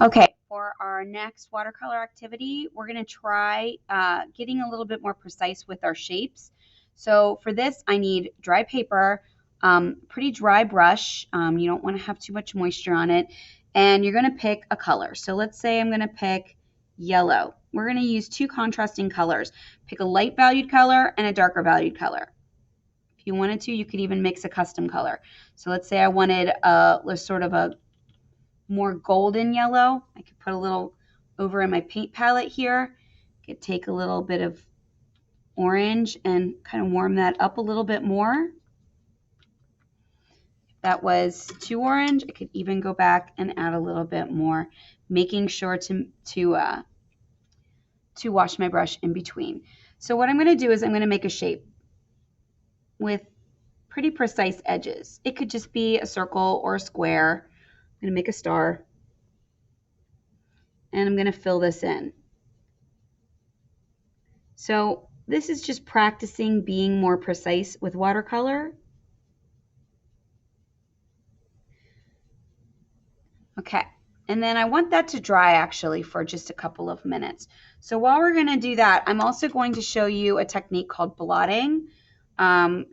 Okay, for our next watercolor activity, we're going to try getting a little bit more precise with our shapes. So for this, I need dry paper, pretty dry brush. You don't want to have too much moisture on it. And you're going to pick a color. So let's say I'm going to pick yellow. We're going to use two contrasting colors. Pick a light valued color and a darker valued color. If you wanted to, you could even mix a custom color. So let's say I wanted a sort of a more golden yellow. I could put a little over in my paint palette here. I could take a little bit of orange and kind of warm that up a little bit more. If that was too orange, I could even go back and add a little bit more, making sure to wash my brush in between. So what I'm going to do is I'm going to make a shape with pretty precise edges. It could just be a circle or a square. I'm going to make a star. And I'm going to fill this in. So this is just practicing being more precise with watercolor. Okay, and then I want that to dry actually for just a couple of minutes. So while we're going to do that, I'm also going to show you a technique called blotting,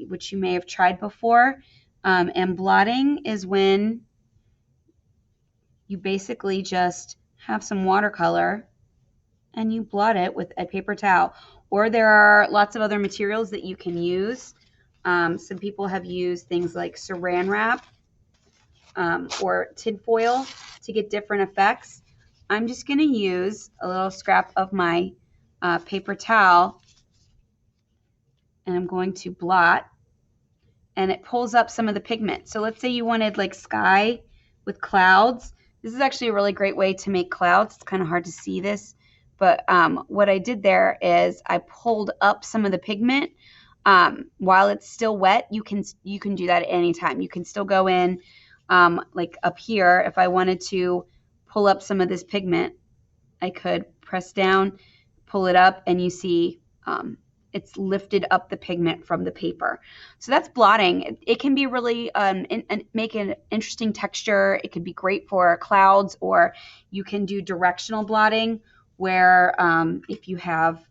which you may have tried before. And blotting is when you basically just have some watercolor and you blot it with a paper towel. Or there are lots of other materials that you can use. Some people have used things like saran wrap or tinfoil to get different effects. I'm just going to use a little scrap of my paper towel and I'm going to blot, and it pulls up some of the pigment. So let's say you wanted like sky with clouds. This is actually a really great way to make clouds. It's kind of hard to see this, but what I did there is I pulled up some of the pigment. While it's still wet, you can do that at any time. You can still go in like up here. If I wanted to pull up some of this pigment, I could press down, pull it up, and you see it's lifted up the pigment from the paper. So that's blotting. It can be really make an interesting texture. It could be great for clouds, or you can do directional blotting where if you have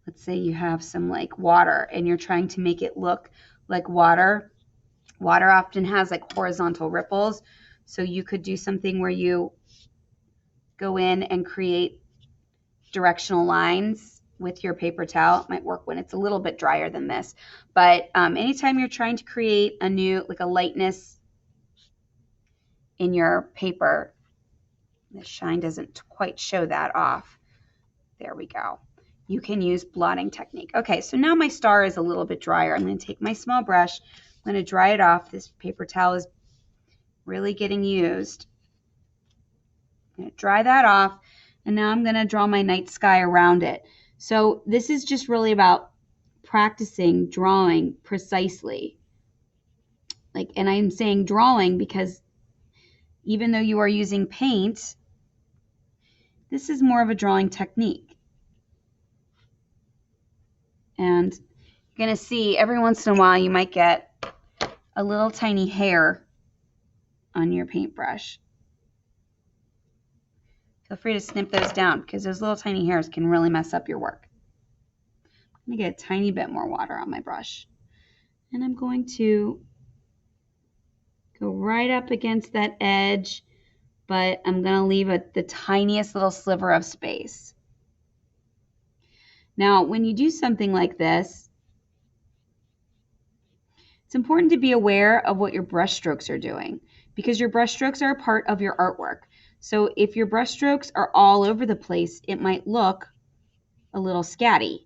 let's say you have some like water and you're trying to make it look like water. Water often has like horizontal ripples. So you could do something where you go in and create directional lines with your paper towel. It might work when it's a little bit drier than this. But anytime you're trying to create a new, like a lightness in your paper, the shine doesn't quite show that off. There we go. You can use blotting technique. Okay, so now my star is a little bit drier. I'm going to take my small brush. I'm going to dry it off. This paper towel is really getting used. I'm going to dry that off, and now I'm going to draw my night sky around it. So this is just really about practicing drawing precisely. And I'm saying drawing because even though you are using paint, this is more of a drawing technique. And you're going to see every once in a while you might get a little tiny hair on your paintbrush. Feel free to snip those down because those little tiny hairs can really mess up your work. I'm going to get a tiny bit more water on my brush. And I'm going to go right up against that edge, but I'm going to leave the tiniest little sliver of space. Now, when you do something like this, it's important to be aware of what your brush strokes are doing because your brush strokes are a part of your artwork. So if your brush strokes are all over the place, it might look a little scatty.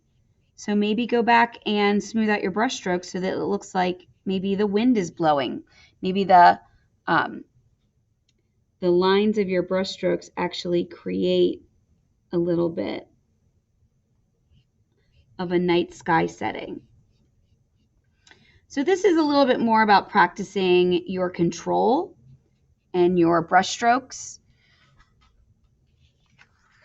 So maybe go back and smooth out your brush strokes so that it looks like maybe the wind is blowing. Maybe the lines of your brush strokes actually create a little bit of a night sky setting. So this is a little bit more about practicing your control and your brush strokes.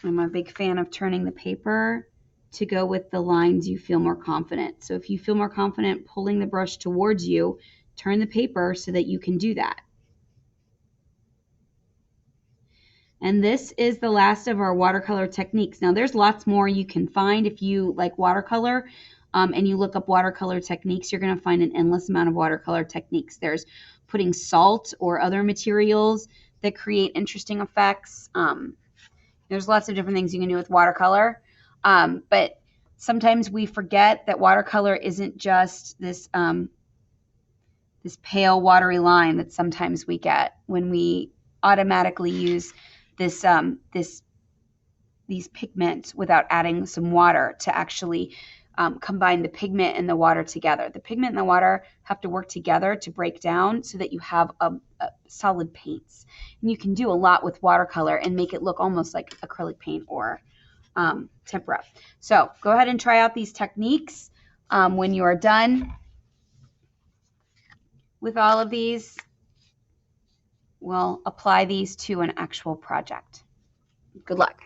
I'm a big fan of turning the paper to go with the lines you feel more confident. So if you feel more confident pulling the brush towards you, turn the paper so that you can do that. And this is the last of our watercolor techniques. Now there's lots more you can find if you like watercolor and you look up watercolor techniques, you're going to find an endless amount of watercolor techniques. There's putting salt or other materials that create interesting effects. There's lots of different things you can do with watercolor. But sometimes we forget that watercolor isn't just this this pale watery line that sometimes we get when we automatically use these pigments without adding some water to actually combine the pigment and the water together. The pigment and the water have to work together to break down so that you have a solid paints. And you can do a lot with watercolor and make it look almost like acrylic paint or tempera. So go ahead and try out these techniques. When you are done with all of these, we'll apply these to an actual project. Good luck.